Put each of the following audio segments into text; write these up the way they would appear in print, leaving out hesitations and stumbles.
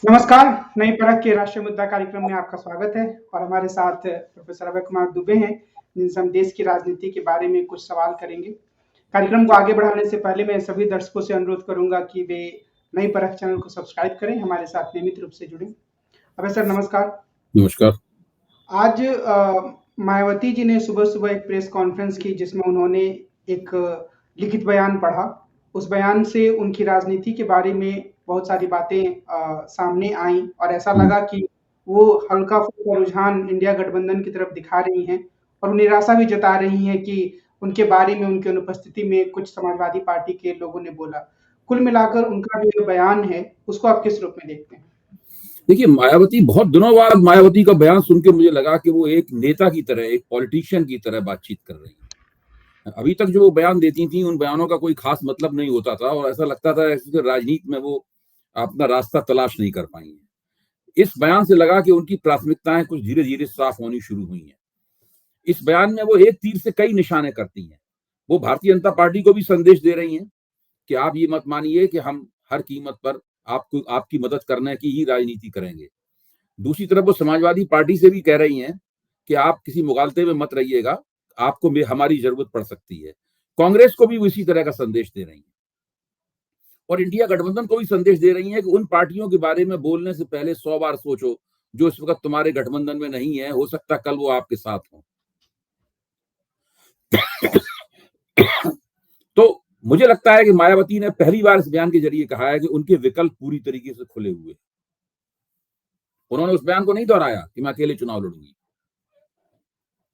नमस्कार, नई परख के राष्ट्रीय मुद्दा कार्यक्रम में आपका स्वागत है और हमारे साथ प्रोफेसर अभय कुमार दुबे हैं, जिनसे हम देश की राजनीति के बारे में कुछ सवाल करेंगे। कार्यक्रम को आगे बढ़ाने से पहले मैं सभी दर्शकों से अनुरोध करूंगा कि वे नई परख चैनल को सब्सक्राइब करें, हमारे साथ नियमित रूप से जुड़ें। अभय सर नमस्कार। नमस्कार। आज मायावती जी ने सुबह-सुबह एक प्रेस कॉन्फ्रेंस की जिसमें उन्होंने एक लिखित बयान पढ़ा। उस बयान से उनकी राजनीति के बारे में बहुत सारी बातें सामने आईं और ऐसा लगा कि वो हल्का-फुल्का रुझान इंडिया गठबंधन की तरफ दिखा रही हैं और वो निराशा भी जता रही हैं कि उनके बारे में उनकी अनुपस्थिति में कुछ समाजवादी पार्टी के लोगों ने बोला। कुल मिलाकर उनका जो ये बयान है, उसको आप किस रूप में देखते हैं? देखिए, मायावती बहुत दिनों बाद मायावती का बयान सुन के मुझे लगा कि वो एक नेता की तरह, एक पॉलिटिशियन की तरह बातचीत कर रही हैं। अभी तक जो वो बयान देती थी, उन बयानों का कोई खास मतलब नहीं होता था और ऐसा लगता था कि राजनीति में वो अपना रास्ता तलाश नहीं कर पाई हैं। इस बयान से लगा कि उनकी प्राथमिकताएं कुछ धीरे-धीरे साफ होनी शुरू हुई हैं। इस बयान में वो एक तीर से कई निशाने करती हैं। वो भारतीय जनता पार्टी को भी संदेश दे रही हैं कि आप ये मत मानिए कि हम हर कीमत पर आपको आपकी मदद करने की ही राजनीति करेंगे। दूसरी तरफ वो समाजवादी पार्टी से भी कह रही हैं कि आप किसी मुगालते में मत रहिएगा, आपको हमारी जरूरत पड़ सकती है। कांग्रेस को भी वो इसी तरह का संदेश दे रही हैं और इंडिया गठबंधन को भी संदेश दे रही हैं कि उन पार्टियों के बारे में बोलने से पहले 100 बार सोचो जो इस वक्त तुम्हारे गठबंधन में नहीं है, हो सकता कल वो आपके साथ हो। तो मुझे लगता है कि मायावती ने पहली बार इस बयान के जरिए कहा है कि उनके विकल्प पूरी तरीके से खुले हुए। उन्होंने उस बयान को नहीं दोहराया कि मैं अकेले चुनाव लड़ूंगी।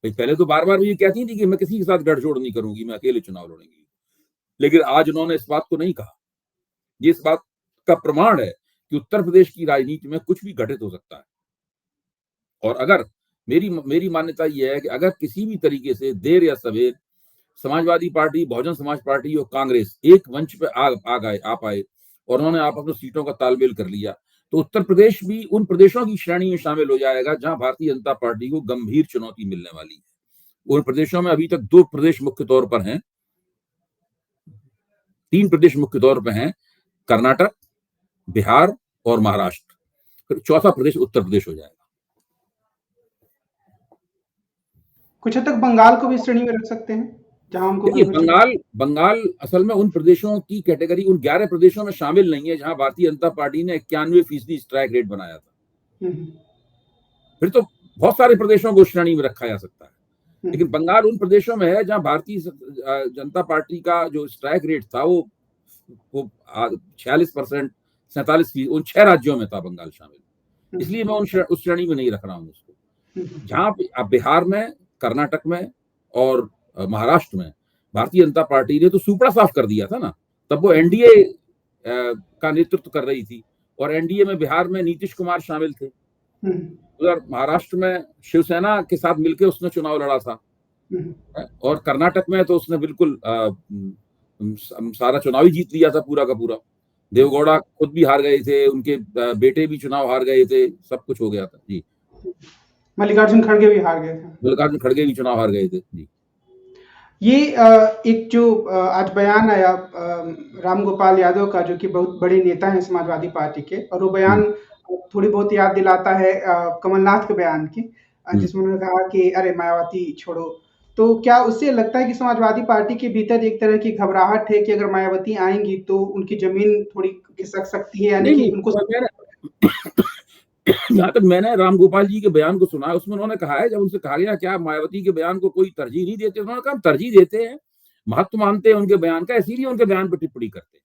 पहले तो बार बार ये कहती थी कि मैं किसी के साथ गठजोड़ नहीं करूंगी, मैं अकेले चुनाव लड़ूंगी, लेकिन आज उन्होंने इस बात को नहीं कहा। ये इस बात का प्रमाण है कि उत्तर प्रदेश की राजनीति में कुछ भी घटित हो सकता है। और अगर मेरी मान्यता यह है कि अगर किसी भी तरीके से देर या सवेर समाजवादी पार्टी, बहुजन समाज पार्टी और कांग्रेस एक मंच पे आ पाए और उन्होंने आप अपनी सीटों का तालमेल कर लिया, तो उत्तर प्रदेश भी उन प्रदेशों की श्रेणी में शामिल हो जाएगा जहां भारतीय जनता पार्टी को गंभीर चुनौती मिलने वाली है। उन प्रदेशों में अभी तक 2 प्रदेश मुख्य तौर पर हैं, 3 प्रदेश मुख्य तौर पर हैं, कर्नाटक, बिहार और महाराष्ट्र। फिर चौथा प्रदेश उत्तर प्रदेश हो जाएगा। कुछ हद तक बंगाल को भी इस श्रेणी में रख सकते हैं, जहाँ उनको देखिए, गंभीर चुनौती। बंगाल असल में उन प्रदेशों की कैटेगरी, उन 11 प्रदेशों में शामिल नहीं है जहां भारतीय जनता पार्टी ने 91% स्ट्राइक रेट बनाया था। फिर तो बहुत सारे प्रदेशों को श्रेणी में रखा जा सकता है, लेकिन बंगाल उन प्रदेशों में है जहां भारतीय जनता पार्टी का जो स्ट्राइक रेट था वो 46%, 47% उन 6 राज्यों में था बंगाल शामिल। इसलिए मैं उस श्रेणी में नहीं रख रहा हूँ उसको। जहां अब बिहार में, कर्नाटक में और महाराष्ट्र में भारतीय जनता पार्टी ने तो सुपड़ा साफ कर दिया था ना, तब वो एनडीए का नेतृत्व कर रही थी और एनडीए में बिहार में नीतीश कुमार शामिल थे। उधर महाराष्ट्र में शिवसेना के साथ मिलकर उसने चुनाव लड़ा था और कर्नाटक में तो उसने बिल्कुल सारा चुनाव ही जीत लिया था पूरा का पूरा। देवगौड़ा खुद भी हार गए थे, उनके बेटे भी चुनाव हार गए थे, सब कुछ हो गया था जी। मल्लिकार्जुन खड़गे भी हार गए थे। मल्लिकार्जुन खड़गे भी चुनाव हार गए थे जी। ये एक जो आज बयान आया रामगोपाल यादव का, जो कि बहुत बड़े नेता हैं समाजवादी पार्टी के, और वो बयान थोड़ी बहुत याद दिलाता है कमलनाथ के बयान की, जिसमें उन्होंने कहा कि अरे मायावती छोड़ो। तो क्या उससे लगता है कि समाजवादी पार्टी के भीतर एक तरह की घबराहट है कि अगर मायावती आएंगी तो उनकी जमीन थोड़ी खिसक सकती है, यानी कि उनको जहां तक मैंने रामगोपाल जी के बयान को सुना है, उसमें उन्होंने कहा है, जब उनसे कहा गया क्या मायावती के बयान को कोई तरजीह नहीं देते, उन्होंने कहा तरजीह देते हैं, महत्व मानते हैं उनके बयान का, इसीलिए उनके बयान पर टिप्पणी करते हैं,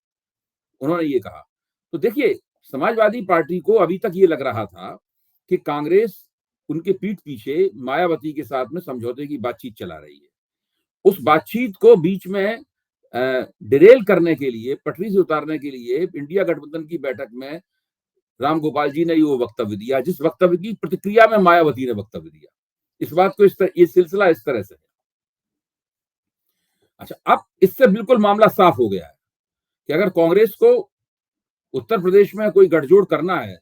उन्होंने ये कहा। तो देखिए, समाजवादी पार्टी को अभी तक ये लग रहा था कि कांग्रेस उनके पीठ पीछे मायावती के साथ में समझौते की बातचीत चला रही है। उस बातचीत को बीच में डिरेल करने के लिए, पटरी से उतारने के लिए इंडिया गठबंधन की बैठक में रामगोपाल जी ने वो वक्तव्य दिया, जिस वक्तव्य की प्रतिक्रिया में मायावती ने वक्तव्य दिया। इस बात को ये सिलसिला इस तरह से है। अच्छा, अब इससे बिल्कुल मामला साफ हो गया है कि अगर कांग्रेस को उत्तर प्रदेश में कोई गठजोड़ करना है,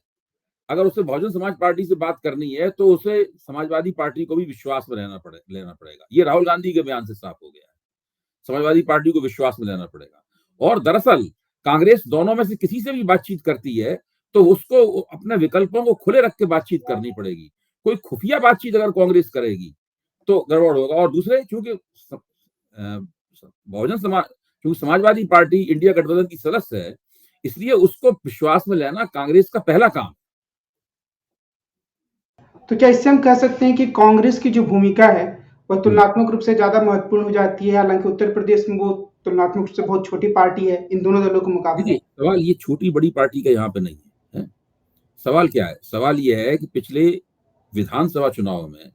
अगर उसे बहुजन समाज पार्टी से बात करनी है, तो उसे समाजवादी पार्टी को भी विश्वास में लेना पड़ेगा। ये राहुल गांधी के बयान से साफ हो गया है। समाजवादी पार्टी को विश्वास में लेना पड़ेगा। और दरअसल कांग्रेस दोनों में से किसी से भी बातचीत करती है तो उसको अपने विकल्पों को खुले रख के बातचीत करनी पड़ेगी। कोई खुफिया बातचीत अगर कांग्रेस करेगी तो गड़बड़ होगा। और दूसरे, चूंकि बहुजन समाज, क्योंकि समाजवादी पार्टी इंडिया गठबंधन की सदस्य है, इसलिए उसको विश्वास में लेना कांग्रेस का पहला काम। तो क्या इससे हम कह सकते हैं कि कांग्रेस की जो भूमिका है वह तुलनात्मक रूप से ज्यादा महत्वपूर्ण हो जाती है, हालांकि उत्तर प्रदेश में वो तुलनात्मक रूप से बहुत छोटी पार्टी है इन दोनों दलों के मुकाबले? देखिए, सवाल ये छोटी बड़ी पार्टी का यहाँ पे नहीं है, है? सवाल क्या है? सवाल ये है कि पिछले विधानसभा चुनाव में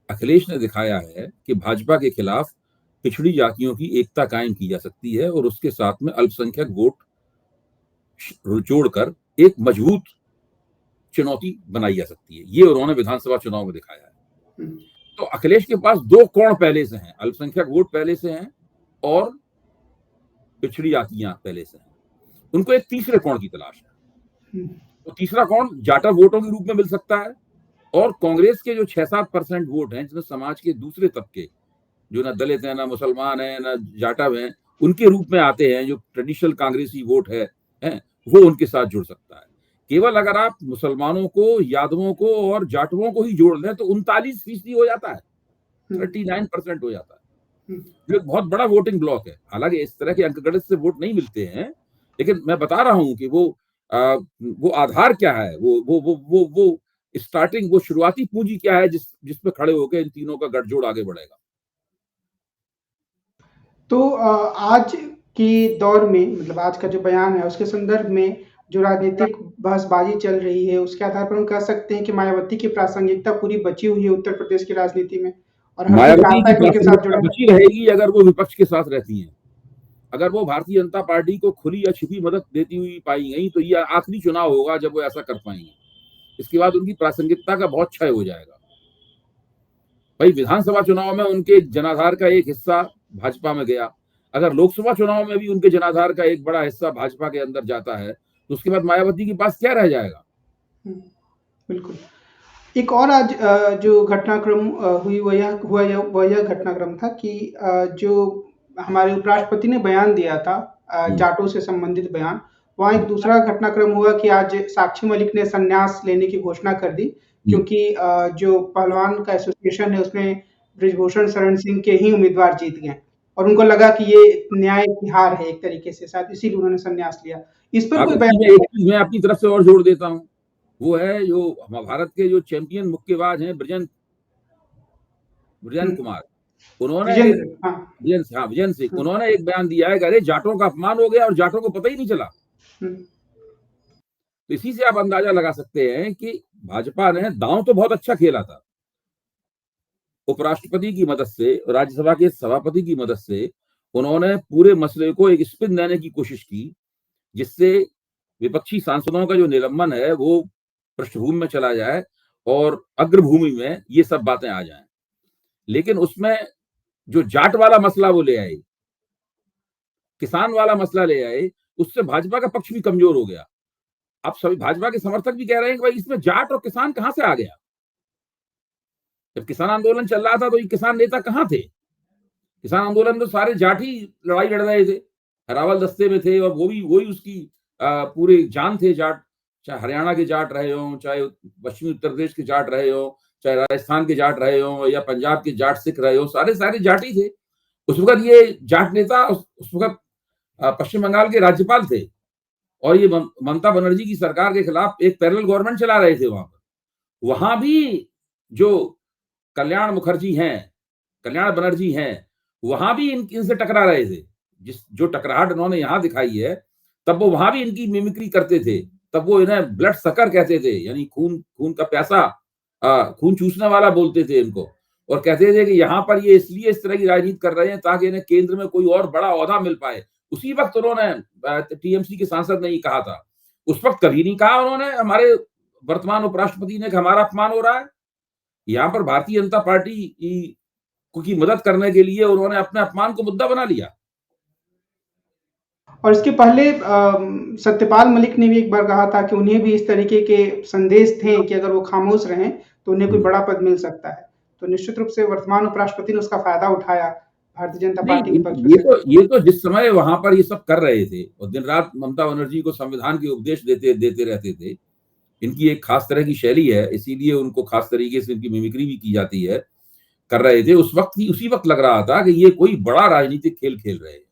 अखिलेश ने दिखाया है कि भाजपा के खिलाफ पिछड़ी जातियों की एकता कायम की जा सकती है और उसके साथ में अल्पसंख्यक वोट जोड़कर एक मजबूत चुनौती बनाई जा सकती है। ये उन्होंने विधानसभा चुनाव में दिखाया है। तो अखिलेश के पास दो कोण पहले से हैं, अल्पसंख्यक वोट पहले से हैं और पिछड़ी जातियां पहले से हैं। उनको एक तीसरे कोण की तलाश है। तो तीसरा कोण जाटा वोटों के रूप में मिल सकता है और कांग्रेस के जो 6-7% वोट हैं, जिसमें समाज के दूसरे तबके जो ना दलित हैं, ना मुसलमान हैं, ना जाटा हैं, उनके रूप में आते हैं, जो ट्रेडिशनल कांग्रेसी वोट है, वो उनके साथ जुड़ सकता है। केवल अगर आप मुसलमानों को, यादवों को और जाटवों को ही जोड़ लें तो 39% हो जाता है, 39% हो जाता है, जो एक बहुत बड़ा वोटिंग ब्लॉक है। हालांकि इस तरह के अंकगणित से वोट नहीं मिलते हैं, लेकिन मैं बता रहा हूं कि वो आधार क्या है, वो स्टार्टिंग, वो शुरुआती पूंजी क्या है जिस पे खड़े होकर इन तीनों का गठजोड़ आगे बढ़ेगा। तो आज के दौर में, मतलब आज का जो बयान है उसके संदर्भ में जो राजनीतिक बहसबाजी चल रही है, उसके आधार पर हम कह सकते हैं कि मायावती की प्रासंगिकता पूरी बची हुई है उत्तर प्रदेश की राजनीति में, और हर कोई मायावती चाहता की है कि उनके साथ प्रासंगिकता जुड़े। बची रहेगी अगर वो विपक्ष के साथ रहती हैं। अगर वो भारतीय जनता पार्टी को खुली या छिपी मदद देती हुई पाई गई तो ये आखिरी चुनाव होगा जब वो ऐसा कर पाएंगे। इसके बाद उनकी प्रासंगिकता का बहुत क्षय हो जाएगा। भाई, विधानसभा चुनाव में उनके जनाधार का एक हिस्सा भाजपा में गया, अगर लोकसभा चुनाव में भी उनके जनाधार का एक बड़ा हिस्सा भाजपा के अंदर जाता है तो उसके बाद मायावती के पास क्या रह जाएगा? बिल्कुल। एक और आज जो घटनाक्रम हुई वह यह घटनाक्रम था कि जो हमारे उपराष्ट्रपति ने बयान दिया था, जाटों से संबंधित बयान, वहाँ एक दूसरा घटनाक्रम हुआ कि आज साक्षी मलिक ने संन्यास लेने की घोषणा कर दी, क्योंकि जो पहलवान का एसोसिएशन है उसमें बृजभूषण शरण सिंह के ही उम्मीदवार जीत गए और उनको लगा कि ये न्याय की हार है एक तरीके से, शायद इसीलिए उन्होंने संन्यास लिया। इस पर कोई बयान? एक चीज मैं अपनी तरफ से और जोड़ देता हूँ, वो है जो भारत के जो चैंपियन मुक्केबाज हैं ब्रजेंद्र कुमार, उन्होंने विजन सिंह, उन्होंने एक बयान दिया है कि अरे जाटों का अपमान हो गया और जाटों को पता ही नहीं चला। तो इसी से आप अंदाजा लगा सकते हैं कि भाजपा ने दांव तो बहुत अच्छा खेला था। उपराष्ट्रपति की मदद से, राज्यसभा के सभापति की मदद से उन्होंने पूरे मसले को एक स्पिन देने की कोशिश की, जिससे विपक्षी सांसदों का जो निलंबन है वो पृष्ठभूमि में चला जाए और अग्रभूमि में ये सब बातें आ जाएं। लेकिन उसमें जो जाट वाला मसला वो ले आए, किसान वाला मसला ले आए, उससे भाजपा का पक्ष भी कमजोर हो गया। अब सभी भाजपा के समर्थक भी कह रहे हैं कि भाई इसमें जाट और किसान कहां से आ गया? जब किसान आंदोलन चल रहा था तो ये किसान नेता कहां थे? किसान आंदोलन में तो सारे जाट ही लड़ाई लड़ रहे थे, हरावल दस्ते में थे और वही उसकी पूरी जान थे जाट। चाहे हरियाणा के जाट रहे हों, चाहे पश्चिमी उत्तर प्रदेश के जाट रहे हों, चाहे राजस्थान के जाट रहे हों या पंजाब के जाट सिख रहे हों, सारे जाट ही थे। उस वक्त ये जाट नेता उस वक्त पश्चिम बंगाल के राज्यपाल थे और ये ममता बनर्जी की सरकार के खिलाफ एक पैरेलल गवर्नमेंट चला रहे थे। वहां भी जो कल्याण बनर्जी हैं, वहां भी इनसे टकरा रहे थे। जो टकराहट इन्होंने यहां दिखाई है, तब वो वहां भी इनकी मिमिक्री करते थे। तब वो इन्हें ब्लड सकर कहते थे, यानी खून का प्यासा, खून चूसने वाला बोलते थे इनको, और कहते थे कि यहाँ पर ये इसलिए इस तरह की राजनीति कर रहे हैं ताकि इन्हें केंद्र में कोई और बड़ा ओहदा मिल पाए। उसी वक्त उन्होंने टीएमसी के सांसद ने ही कहा था, उस वक्त कभी नहीं कहा उन्होंने हमारे वर्तमान उपराष्ट्रपति ने कि हमारा अपमान हो रहा है। यहाँ पर भारतीय जनता पार्टी की मदद करने के लिए उन्होंने अपने अपमान को मुद्दा बना लिया। और इसके पहले सत्यपाल मलिक ने भी एक बार कहा था कि उन्हें भी इस तरीके के संदेश थे कि अगर वो खामोश रहें तो उन्हें कोई बड़ा पद मिल सकता है। तो निश्चित रूप से वर्तमान उपराष्ट्रपति ने उसका फायदा उठाया, भारतीय जनता पार्टी के नहीं, पक्ष में से? ये तो जिस समय वहां पर ये सब कर रहे थे और दिन रात ममता बनर्जी को संविधान के उपदेश देते देते रहते थे, इनकी एक खास तरह की शैली है, इसीलिए उनको खास तरीके से इनकी मिमिक्री भी की जाती है, कर रहे थे। उसी वक्त लग रहा था कि ये कोई बड़ा राजनीतिक खेल खेल रहे हैं,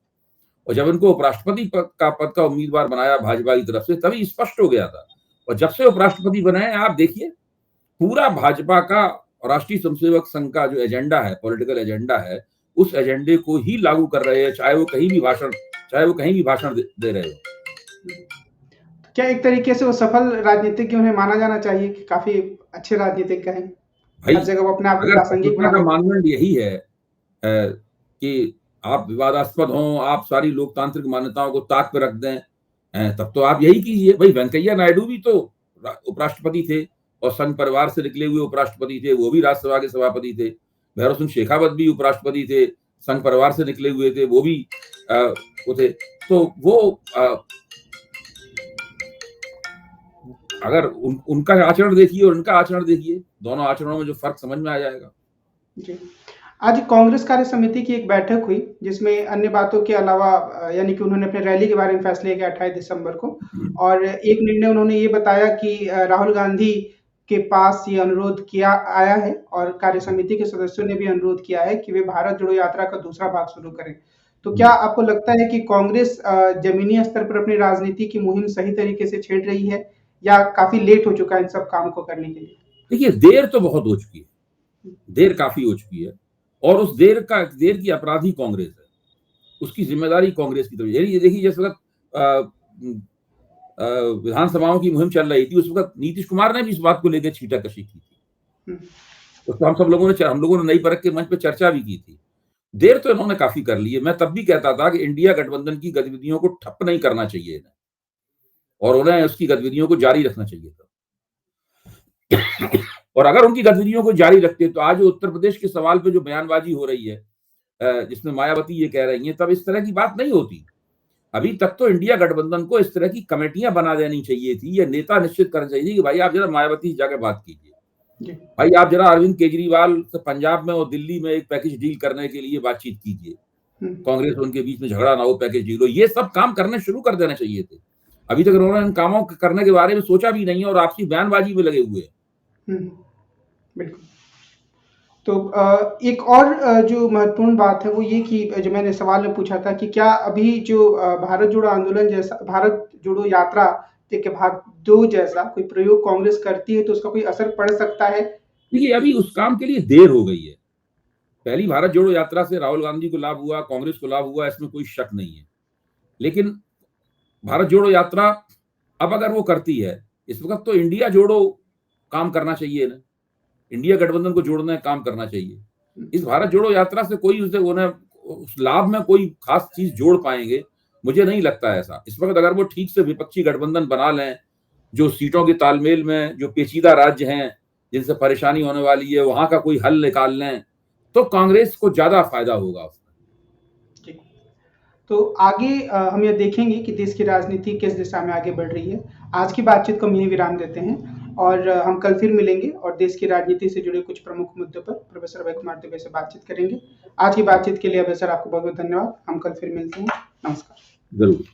और जब इनको उपराष्ट्रपति पद का उम्मीदवार बनाया भाजपा की तरफ से, तभी स्पष्ट हो गया था। और जब से उपराष्ट्रपति बने हैं, आप देखिए पूरा भाजपा का और राष्ट्रीय स्वयंसेवक संघ का जो एजेंडा है, पॉलिटिकल एजेंडा है, उस एजेंडे को ही लागू कर रहे हैं, चाहे वो कहीं भी भाषण दे रहे हो। क्या एक तरीके से वो सफल राजनीतिज्ञ उन्हें माना जाना चाहिए कि काफी अच्छे राजनीतिज्ञ हैं? भाई, हर जगह वो अपने आप को अगर प्रासंगिक सफलता बना का लेते हैं। मानदंड यही है कि आप विवादास्पद हों, आप सारी लोकतांत्रिक मान्यताओं को ताक पे रख दें, तब तो आप यही कीजिए। भाई, वेंकैया नायडू भी तो उपराष्ट्रपति थे और संघ परिवार से निकले हुए उपराष्ट्रपति थे, वो भी राज्यसभा के सभापति थे। भैरव सिंह शेखावत भी उपराष्ट्रपति थे, संघ परिवार से निकले हुए थे, वो भी वो थे। तो वो अगर उनका आचरण देखिए और इनका आचरण देखिए, दोनों आचरणों में जो फर्क समझ में आ जाएगा। जी। आज कांग्रेस कार्य समिति की एक बैठक हुई, जिसमें अन्य बातों के अलावा यानी कि उन्होंने अपने रैली के बारे में फैसले किए 28 दिसंबर को, और एक निर्णय उन्होंने ये बताया कि राहुल गांधी के पास ये अनुरोध किया आया है और कार्य समिति के सदस्यों ने भी अनुरोध किया है कि वे भारत जोड़ो यात्रा का दूसरा भाग शुरू करें। तो क्या आपको लगता है कि कांग्रेस जमीनी स्तर पर अपनी राजनीति की मुहिम सही तरीके से छेड़ रही है, या काफी लेट हो चुका है इन सब काम को करने के लिए? देखिए, देर तो बहुत हो चुकी है, देर काफी हो चुकी है, और उस देर की अपराधी कांग्रेस है, उसकी जिम्मेदारी कांग्रेस की तरफ। ये देखिए, जिस वक्त विधानसभाओं की मुहिम चल रही थी, उस वक्त नीतीश कुमार ने भी इस बात को लेकर छींटाकशी की थी। उसको हम लोगों ने नई परख के मंच पे चर्चा भी की थी। देर तो इन्होंने काफी कर ली है। मैं तब भी कहता था कि इंडिया गठबंधन की गतिविधियों को ठप नहीं करना चाहिए और उन्हें उसकी गतिविधियों को जारी रखना चाहिए था। और अगर उनकी गतिविधियों को जारी रखते तो आज उत्तर प्रदेश के सवाल पे जो बयानबाजी हो रही है, जिसमें मायावती ये कह रही हैं, तब इस तरह की बात नहीं होती। अभी तक तो इंडिया गठबंधन को इस तरह की कमेटियां बना देनी चाहिए थी, या नेता निश्चित करना चाहिए कि भाई आप जरा मायावती जाकर बात कीजिए, भाई आप जरा अरविंद केजरीवाल से पंजाब में और दिल्ली में एक पैकेज डील करने के लिए बातचीत कीजिए, कांग्रेस और उनके बीच में झगड़ा ना हो, पैकेज डील हो। ये सब काम करने शुरू कर देना चाहिए थे। अभी तक उन्होंने इन कामों करने के बारे में सोचा भी नहीं है और आपसी बयानबाजी में लगे हुए हैं। बिल्कुल। तो एक और जो महत्वपूर्ण बात है वो ये कि जो मैंने सवाल में पूछा था कि क्या अभी जो भारत जोड़ो आंदोलन जैसा, भारत जोड़ो यात्रा के भाग 2 जैसा कोई प्रयोग कांग्रेस करती है तो उसका कोई असर पड़ सकता है? देखिए, अभी उस काम के लिए देर हो गई है। पहली भारत जोड़ो यात्रा से राहुल गांधी को लाभ हुआ, कांग्रेस को लाभ हुआ, इसमें कोई शक नहीं है। लेकिन भारत जोड़ो यात्रा अब अगर वो करती है, इस वक्त तो इंडिया जोड़ो काम करना चाहिए ना, इंडिया गठबंधन को जोड़ने का काम करना चाहिए। इस भारत जोड़ो यात्रा से कोई उन्हें उस लाभ में कोई खास चीज जोड़ पाएंगे, मुझे नहीं लगता है ऐसा। इस वक्त अगर वो ठीक से विपक्षी गठबंधन बना लें, जो सीटों के तालमेल में जो पेचीदा राज्य हैं जिनसे परेशानी होने वाली है, वहां का कोई हल निकाल लें, तो कांग्रेस को ज्यादा फायदा होगा उसमें। तो आगे हम ये देखेंगे कि देश की राजनीति किस दिशा में आगे बढ़ रही है। आज की बातचीत को हम यहीं विराम देते हैं और हम कल फिर मिलेंगे और देश की राजनीति से जुड़े कुछ प्रमुख मुद्दों पर प्रोफेसर अभय कुमार दुबे से बातचीत करेंगे। आज की बातचीत के लिए अभय सर आपको बहुत बहुत धन्यवाद। हम कल फिर मिलते हैं। नमस्कार। जरूर।